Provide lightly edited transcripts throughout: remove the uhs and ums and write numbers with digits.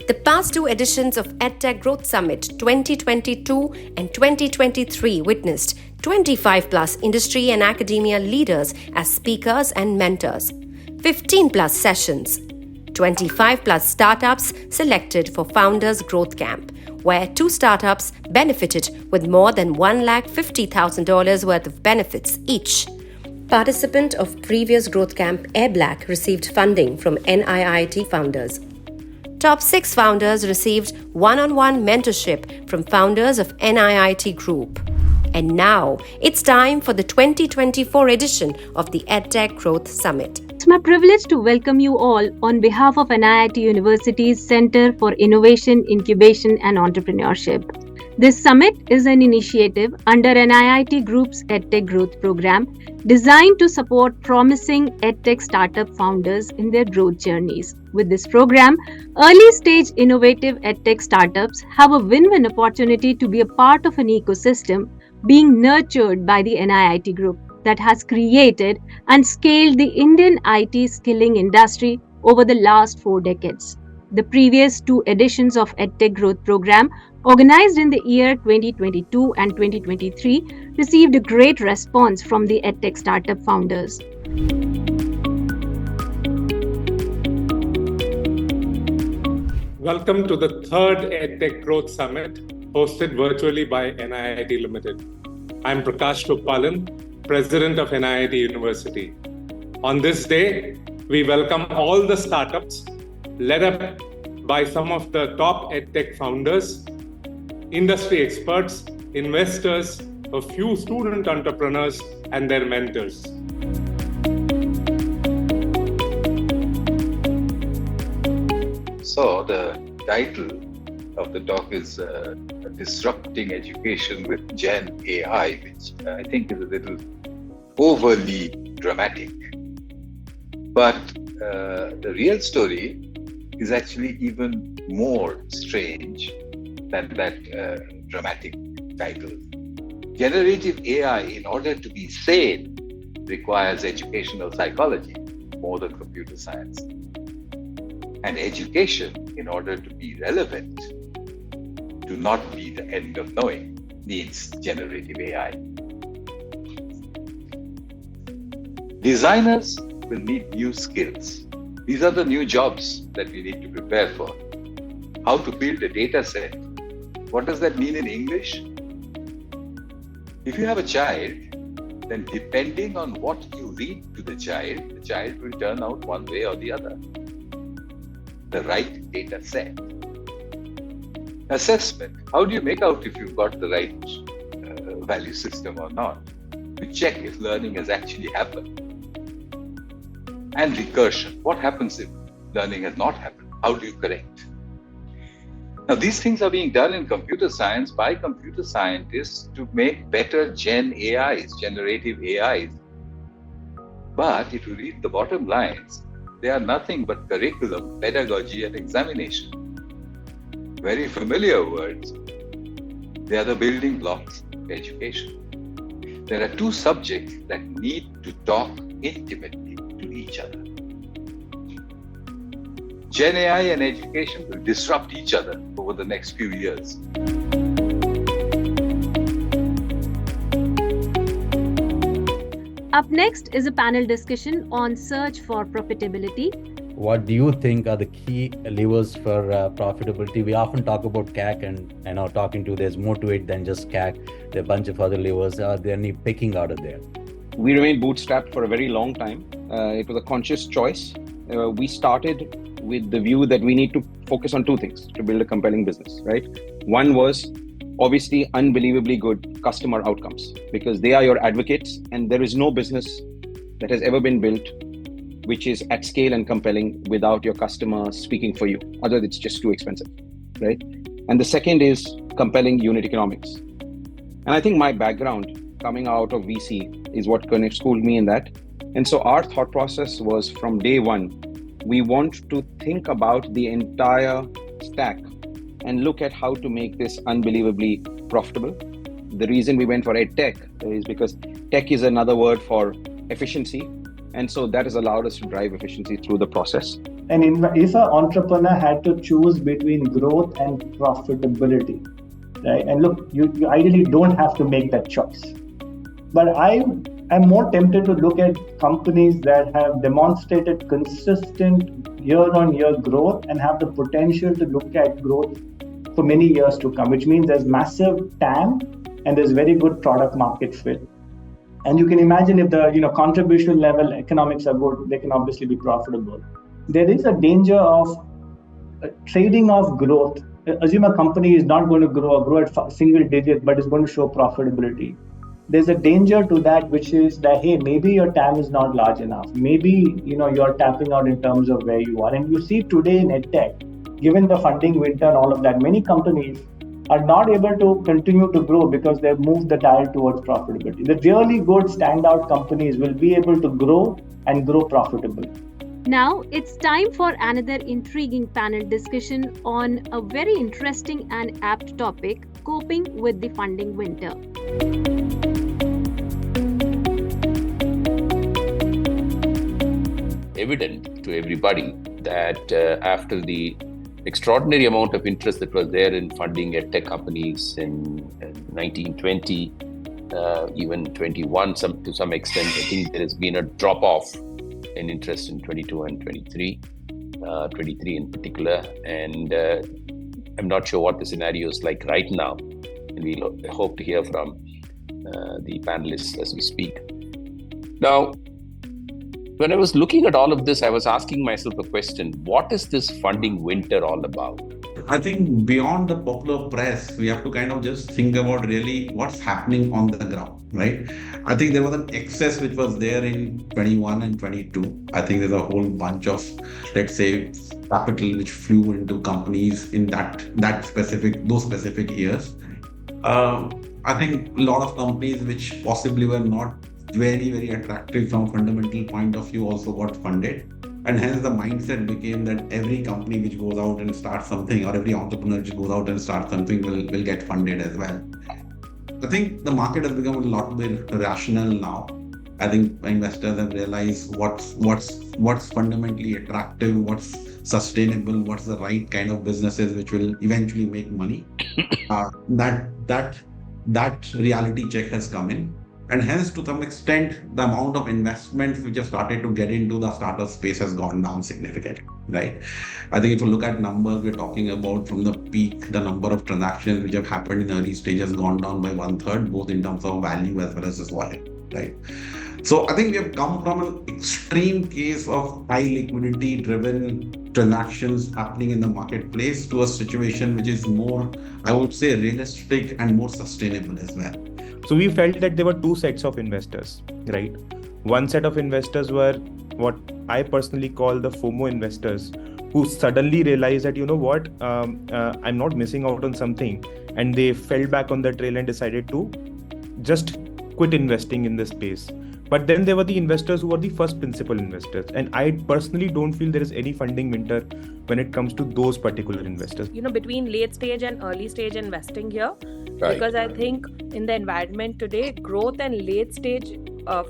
The past two editions of EdTech Growth Summit 2022 and 2023 witnessed 25 plus industry and academia leaders as speakers and mentors, 15 plus sessions, 25 plus startups selected for Founders Growth Camp, where 2 startups benefited with more than $150,000 worth of benefits each. Participant of previous Growth Camp, Air Black, received funding from NIIT founders. Top 6 founders received one-on-one mentorship from founders of NIIT Group. And now, it's time for the 2024 edition of the EdTech Growth Summit. It's my privilege to welcome you all on behalf of NIIT University's Center for Innovation, Incubation and Entrepreneurship. This summit is an initiative under NIIT Group's EdTech Growth Program designed to support promising EdTech startup founders in their growth journeys. With this program, early-stage innovative EdTech startups have a win-win opportunity to be a part of an ecosystem being nurtured by the NIIT Group that has created and scaled the Indian IT skilling industry over the last 4 decades. The previous 2 editions of EdTech Growth Program, organized in the year 2022 and 2023, received a great response from the EdTech startup founders. Welcome to the 3rd EdTech Growth Summit, hosted virtually by NIIT Limited. I'm Prakash Rupalan, President of NIIT University. On this day, we welcome all the startups led up by some of the top EdTech founders, industry experts, investors, a few student entrepreneurs, and their mentors. So the title of the talk is Disrupting Education with Gen AI, which I think is a little overly dramatic. But the real story is actually even more strange than that dramatic title. Generative AI, in order to be sane, requires educational psychology more than computer science. And education, in order to be relevant, to not be the end of knowing, needs generative AI. Designers will need new skills. These are the new jobs that we need to prepare for. How to build a data set. What does that mean in English? If you have a child, then depending on what you read to the child will turn out one way or the other. The right data set. Assessment. How do you make out if you've got the right value system or not? To check if learning has actually happened. And recursion. What happens if learning has not happened? How do you correct? Now, these things are being done in computer science by computer scientists to make better Gen AIs, generative AIs. But if you read the bottom lines, they are nothing but curriculum, pedagogy, and examination. Very familiar words. They are the building blocks of education. There are 2 subjects that need to talk intimately to each other. Gen AI and education will disrupt each other over the next few years. Up next is a panel discussion on search for profitability. What do you think are the key levers for profitability? We often talk about CAC, and talking to there's more to it than just CAC. There are a bunch of other levers. Are there any picking out of there? We remained bootstrapped for a very long time. It was a conscious choice. We started with the view that we need to focus on 2 things to build a compelling business, right? One was obviously unbelievably good customer outcomes, because they are your advocates, and there is no business that has ever been built which is at scale and compelling without your customer speaking for you. Otherwise, it's just too expensive, right? And the second is compelling unit economics. And I think my background coming out of VC is what kind of schooled me in that. And so our thought process was, from day one, we want to think about the entire stack and look at how to make this unbelievably profitable. The reason we went for EdTech is because tech is another word for efficiency. And so that has allowed us to drive efficiency through the process. And if an entrepreneur had to choose between growth and profitability, right? And look, you ideally don't have to make that choice. But I'm more tempted to look at companies that have demonstrated consistent year-on-year growth and have the potential to look at growth for many years to come, which means there's massive TAM and there's very good product market fit. And you can imagine if the contribution level economics are good, they can obviously be profitable. There is a danger of trading off growth. Assume a company is not going to grow at single digit, but is going to show profitability. There's a danger to that, which is that, hey, maybe your TAM is not large enough. Maybe you're tapping out in terms of where you are. And you see today in EdTech, given the funding winter and all of that, many companies are not able to continue to grow because they've moved the dial towards profitability. The really good standout companies will be able to grow and grow profitably. Now it's time for another intriguing panel discussion on a very interesting and apt topic, coping with the funding winter. Evident to everybody that after the extraordinary amount of interest that was there in funding EdTech companies in 1920, even 21 to some extent, I think there has been a drop-off in interest in 22 and 23 in particular. And I'm not sure what the scenario is like right now. And we'll hope to hear from the panelists as we speak. Now, when I was looking at all of this, I was asking myself a question: what is this funding winter all about? I think beyond the popular press, we have to kind of just think about really what's happening on the ground, right? I think there was an excess which was there in 21 and 22. I think there's a whole bunch of, let's say, capital which flew into companies in those specific years. I think a lot of companies which possibly were not very, very attractive from fundamental point of view also got funded. And hence the mindset became that every company which goes out and starts something, or every entrepreneur which goes out and starts something will get funded as well. I think the market has become a lot more rational now. I think investors have realized what's fundamentally attractive, what's sustainable, what's the right kind of businesses which will eventually make money. That reality check has come in. And hence, to some extent, the amount of investments which have started to get into the startup space has gone down significantly, right? I think if you look at numbers, we're talking about from the peak, the number of transactions which have happened in the early stage has gone down by 1/3, both in terms of value as well as volume, right? So I think we have come from an extreme case of high liquidity driven transactions happening in the marketplace to a situation which is more, I would say, realistic and more sustainable as well. So we felt that there were two sets of investors, right? One set of investors were what I personally call the FOMO investors, who suddenly realized that, I'm not missing out on something. And they fell back on the trail and decided to just quit investing in this space. But then there were the investors who were the first principal investors. And I personally don't feel there is any funding winter when it comes to those particular investors. Between late stage and early stage investing here, Right. because I think in the environment today, growth and late stage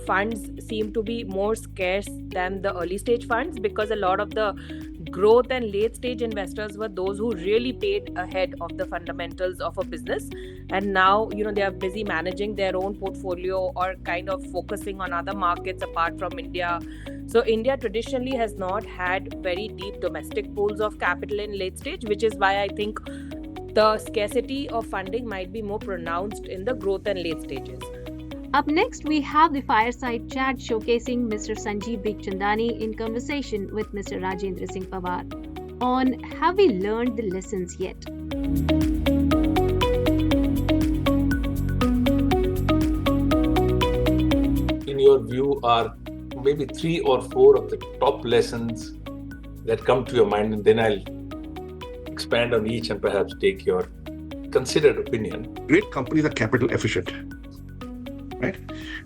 funds seem to be more scarce than the early stage funds, because a lot of the growth and late stage investors were those who really paid ahead of the fundamentals of a business, and now they are busy managing their own portfolio or kind of focusing on other markets apart from India. So India traditionally has not had very deep domestic pools of capital in late stage, which is why I think the scarcity of funding might be more pronounced in the growth and late stages. Up next, we have the fireside chat showcasing Mr. Sanjeev Bikhchandani in conversation with Mr. Rajendra Singh Pawar on Have We Learned the Lessons Yet? In your view, are maybe 3 or 4 of the top lessons that come to your mind, and then I'll expand on each and perhaps take your considered opinion. Great companies are capital efficient. Right?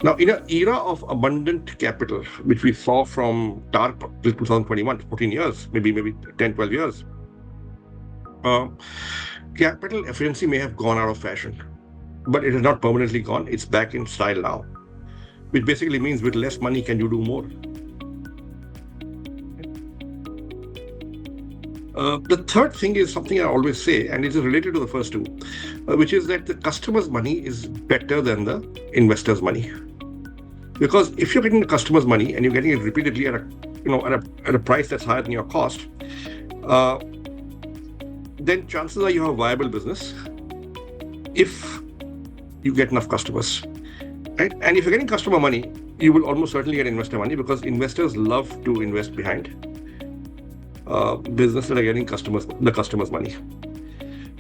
Now, in an era of abundant capital, which we saw from TARP till 2021, 14 years, maybe 10, 12 years, capital efficiency may have gone out of fashion, but it has not permanently gone. It's back in style now, which basically means with less money, can you do more? The third thing is something I always say, and it is related to the first two, which is that the customer's money is better than the investor's money. Because if you're getting the customer's money and you're getting it repeatedly at a price that's higher than your cost, then chances are you have a viable business if you get enough customers, right? And if you're getting customer money, you will almost certainly get investor money, because investors love to invest behind business that are getting the customer's money.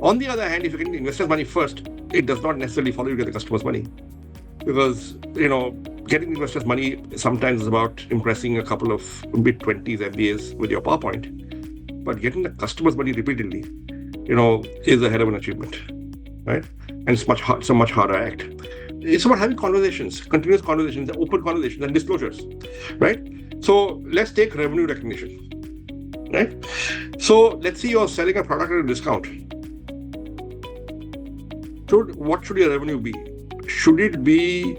On the other hand, if you're getting the investor's money first, it does not necessarily follow you get the customer's money, because getting investors' money sometimes is about impressing a couple of mid-20s MBAs with your PowerPoint, but getting the customer's money repeatedly, is a hell of an achievement, right? And it's a much harder act. It's about having conversations, continuous conversations, open conversations, and disclosures, right? So let's take revenue recognition, right? So let's say you're selling a product at a discount. What should your revenue be? Should it be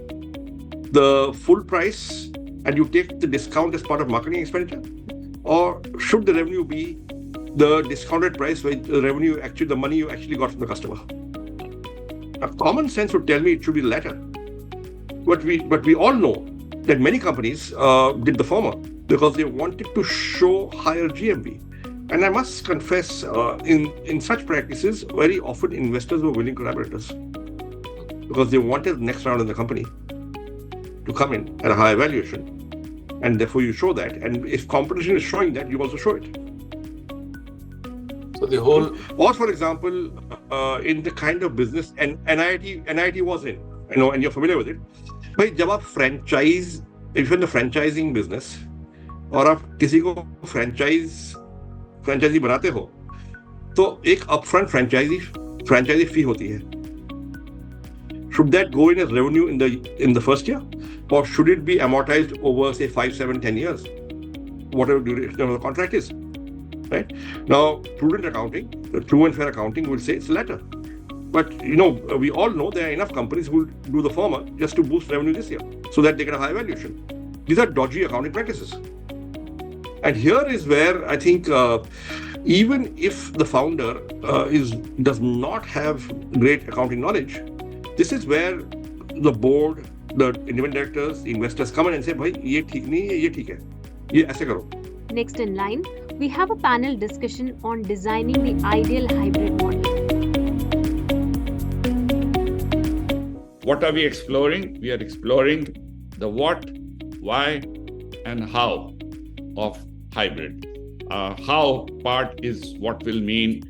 the full price and you take the discount as part of marketing expenditure? Or should the revenue be the discounted price, where the revenue actually, the money you actually got from the customer? Now, common sense would tell me it should be the latter. But we all know that many companies did the former because they wanted to show higher GMV. And I must confess, in such practices, very often investors were willing collaborators because they wanted the next round in the company to come in at a higher valuation. And therefore you show that. And if competition is showing that, you also show it. So the whole... Or for example, in the kind of business, and NIIT was in, and you're familiar with it. But जब आप if you're in the franchising business, और आप किसी को franchisee बनाते हो, तो एक upfront franchisee fee होती है. Should that go in as revenue in the first year, or should it be amortized over, say, 5, 7, 10 years, whatever duration of the contract is? Right? Now, prudent accounting, true and fair accounting will say it's the latter. But we all know there are enough companies who will do the former just to boost revenue this year, so that they get a high valuation. These are dodgy accounting practices. And here is where I think even if the founder does not have great accounting knowledge, this is where the board, the independent directors, the investors come in and say, "Bhai, ye theek nahi hai, ye theek hai. Ye aise karo." Next in line, we have a panel discussion on designing the ideal hybrid model. What are we exploring? We are exploring the what, why, and how of hybrid. How part is what will mean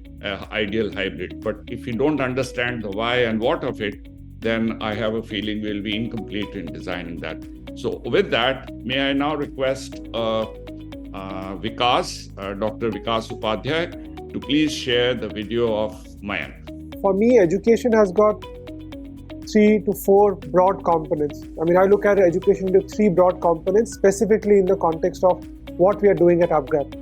ideal hybrid. But if you don't understand the why and what of it, then I have a feeling we'll be incomplete in designing that. So with that, may I now request Vikas, Dr. Vikas Upadhyay, to please share the video of Mayank. For me, education has got 3 to 4 broad components. I look at education into 3 broad components, specifically in the context of what we are doing at Upgrad.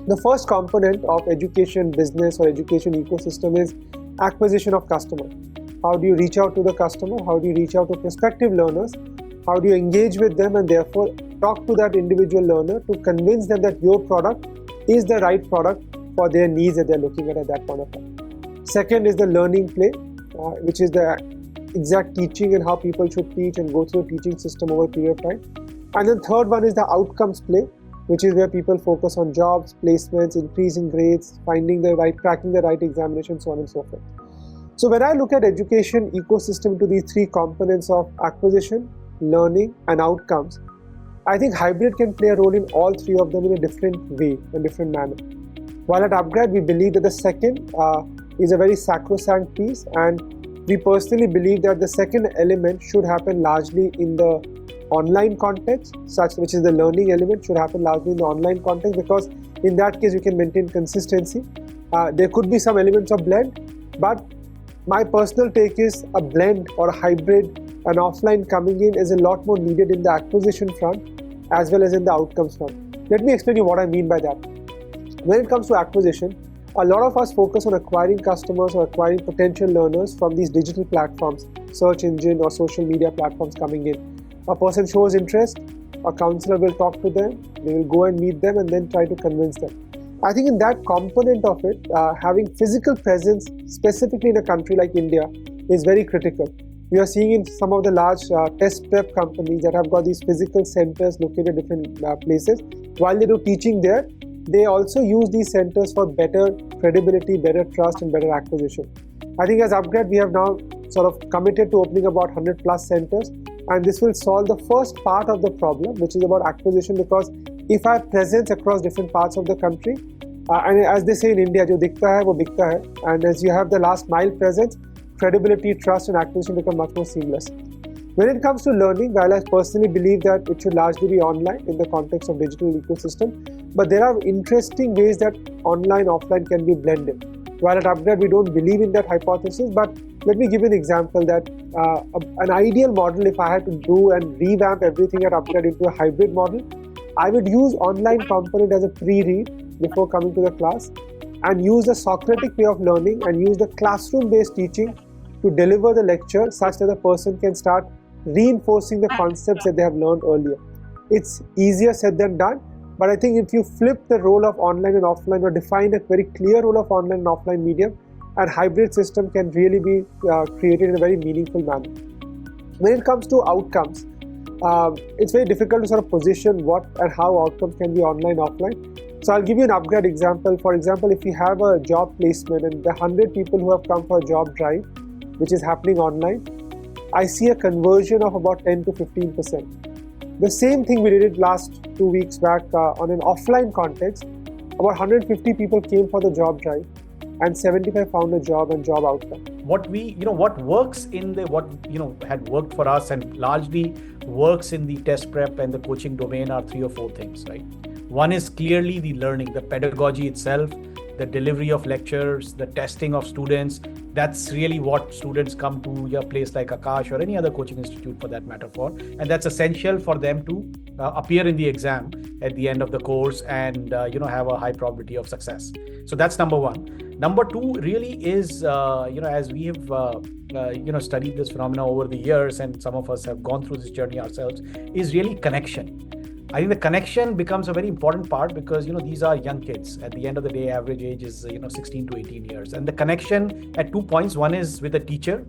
The first component of education business or education ecosystem is acquisition of customer. How do you reach out to the customer? How do you reach out to prospective learners? How do you engage with them and therefore talk to that individual learner to convince them that your product is the right product for their needs that they're looking at that point of time. Second is the learning play, which is the exact teaching and how people should teach and go through a teaching system over a period of time. And then third one is the outcomes play, which is where people focus on jobs, placements, increasing grades, cracking the right examination, so on and so forth. So when I look at education ecosystem to these 3 components of acquisition, learning, and outcomes, I think hybrid can play a role in all 3 of them in a different way, in a different manner. While at Upgrad, we believe that the second is a very sacrosanct piece, and we personally believe that the second element should happen largely in the online context, which is the learning element, should happen largely in the online context, because in that case you can maintain consistency. There could be some elements of blend, but my personal take is a blend or a hybrid, an offline coming in is a lot more needed in the acquisition front as well as in the outcomes front. Let me explain you what I mean by that. When it comes to acquisition, a lot of us focus on acquiring customers or acquiring potential learners from these digital platforms, search engine or social media platforms coming in. A person shows interest, a counselor will talk to them, they will go and meet them and then try to convince them. I think in that component of it, having physical presence, specifically in a country like India, is very critical. We are seeing in some of the large test prep companies that have got these physical centers located in different places. While they do teaching there, they also use these centers for better credibility, better trust, and better acquisition. I think as Upgrade, we have now sort of committed to opening about 100 plus centers, and this will solve the first part of the problem, which is about acquisition, because if I have presence across different parts of the country, and as they say in India, jo dikhta hai, wo bikta hai, and as you have the last mile presence, credibility, trust, and acquisition become much more seamless. When it comes to learning, while I personally believe that it should largely be online in the context of digital ecosystem, but there are interesting ways that online, offline can be blended. While at Upgrade, we don't believe in that hypothesis, but let me give you an example that an ideal model, if I had to do and revamp everything at Upgrade into a hybrid model, I would use online component as a pre-read before coming to the class, and use the Socratic way of learning and use the classroom-based teaching to deliver the lecture such that the person can start reinforcing the concepts that they have learned earlier. It's easier said than done, but I think if you flip the role of online and offline or define a very clear role of online and offline medium, and hybrid system can really be created in a very meaningful manner. When it comes to outcomes, it's very difficult to sort of position what and how outcomes can be online, offline. So I'll give you an Upgrade example. For example, if you have a job placement and the 100 people who have come for a job drive, which is happening online, I see a conversion of about 10 to 15%. The same thing we did last 2 weeks back on an offline context. About 150 people came for the job drive, and 75 found a job and job outcome. What works in the had worked for us and largely works in the test prep and the coaching domain are 3 or 4 things, right? One is clearly the learning, the pedagogy itself, the delivery of lectures, the testing of students. That's really what students come to a place like Akash or any other coaching institute for that matter for. And that's essential for them to appear in the exam at the end of the course and have a high probability of success. So that's number one. Number two really is, as we have studied this phenomena over the years, and some of us have gone through this journey ourselves, is really connection. I think the connection becomes a very important part because, these are young kids. At the end of the day, average age is, 16 to 18 years. And the connection at 2 points. One is with the teacher.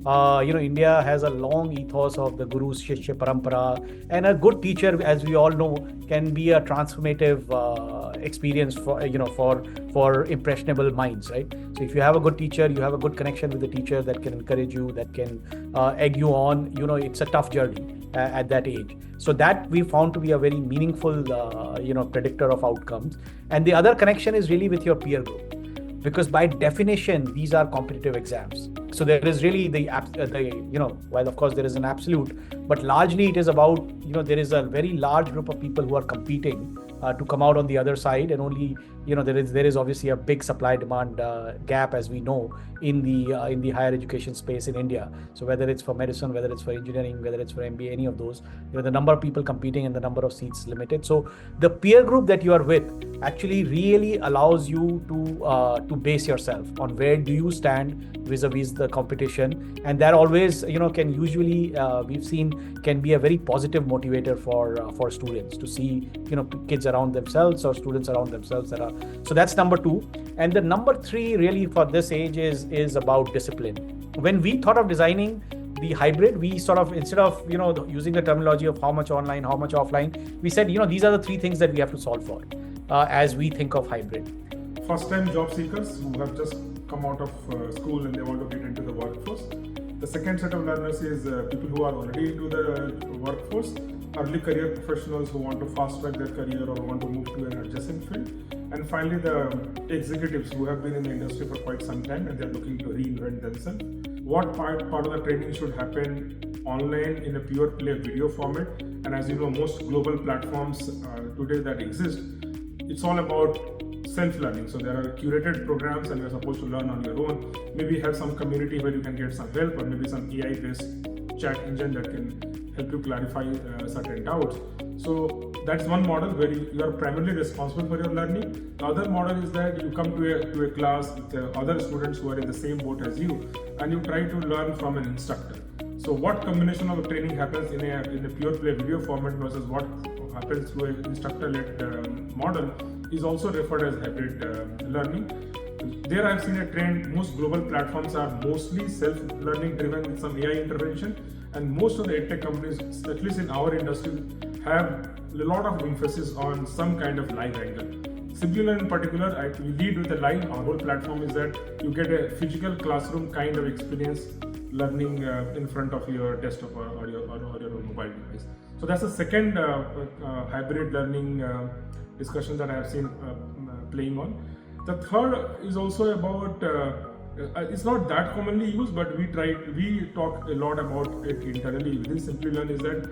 India has a long ethos of the Guru's Shishya Parampara. And a good teacher, as we all know, can be a transformative experience for impressionable minds, right? So if you have a good teacher, you have a good connection with the teacher that can encourage you, that can egg you on. It's a tough journey at that age. So that we found to be a very meaningful, predictor of outcomes. And the other connection is really with your peer group, because by definition, these are competitive exams. So there is really while of course there is an absolute, but largely it is about, there is a very large group of people who are competing to come out on the other side, and only there is obviously a big supply demand gap, as we know, in the higher education space in India. So whether it's for medicine, whether it's for engineering, whether it's for MBA, any of those, the number of people competing and the number of seats is limited. So the peer group that you are with actually really allows you to base yourself on where do you stand vis-a-vis the competition, and that always can usually we've seen can be a very positive motivator for students to see kids around themselves or students around themselves that are. So that's number two. And the number three really for this age is about discipline. When we thought of designing the hybrid, we sort of, instead of using the terminology of how much online, how much offline, we said these are the 3 things that we have to solve for as we think of hybrid. First-time job seekers who have just come out of school and they want to get into the workforce. The second set of learners is people who are already into the workforce, early career professionals who want to fast-track their career or want to move to an adjacent field. And finally, the executives who have been in the industry for quite some time and they're looking to reinvent themselves. What part of the training should happen online in a pure play video format? And as you know, most global platforms today that exist, it's all about self-learning. So there are curated programs and you're supposed to learn on your own. Maybe have some community where you can get some help, or maybe some AI-based chat engine that can help you clarify certain doubts. So that's one model where you are primarily responsible for your learning. The other model is that you come to a class with other students who are in the same boat as you, and you try to learn from an instructor. So what combination of training happens in a pure play video format versus what happens through an instructor-led model is also referred as hybrid learning. There I've seen a trend. Most global platforms are mostly self-learning driven with some AI intervention, and most of the EdTech companies, at least in our industry, have a lot of emphasis on some kind of live angle. Simply in particular, we lead with the live. Our whole platform is that you get a physical classroom kind of experience learning in front of your desktop or your mobile device. So that's the second hybrid learning discussion that I have seen playing on. The third is also about, it's not that commonly used, but we talk a lot about it internally within Simplilearn, is that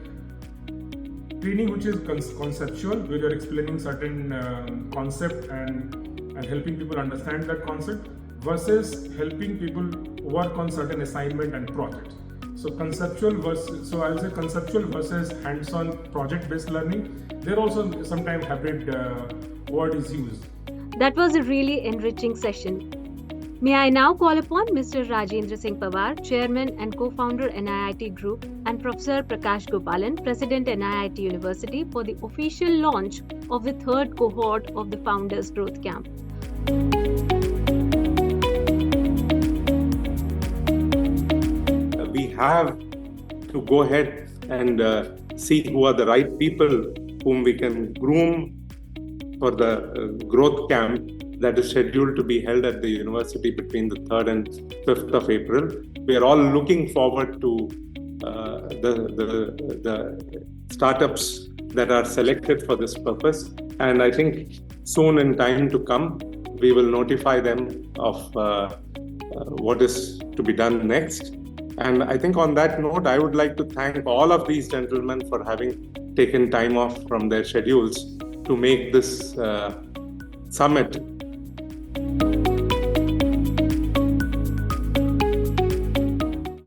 training which is conceptual, where you're explaining certain concept and helping people understand that concept, versus helping people work on certain assignment and projects. So I would say conceptual versus hands-on project-based learning. There also sometimes hybrid word is used. That was a really enriching session. May I now call upon Mr. Rajendra Singh Pawar, Chairman and Co-founder NIIT Group, and Professor Prakash Gopalan, President NIIT University, for the official launch of the third cohort of the Founders Growth Camp. We have to go ahead and see who are the right people whom we can groom for the growth camp that is scheduled to be held at the university between the 3rd and 5th of April. We are all looking forward to the startups that are selected for this purpose. And I think soon in time to come, we will notify them of what is to be done next. And I think on that note, I would like to thank all of these gentlemen for having taken time off from their schedules to make this summit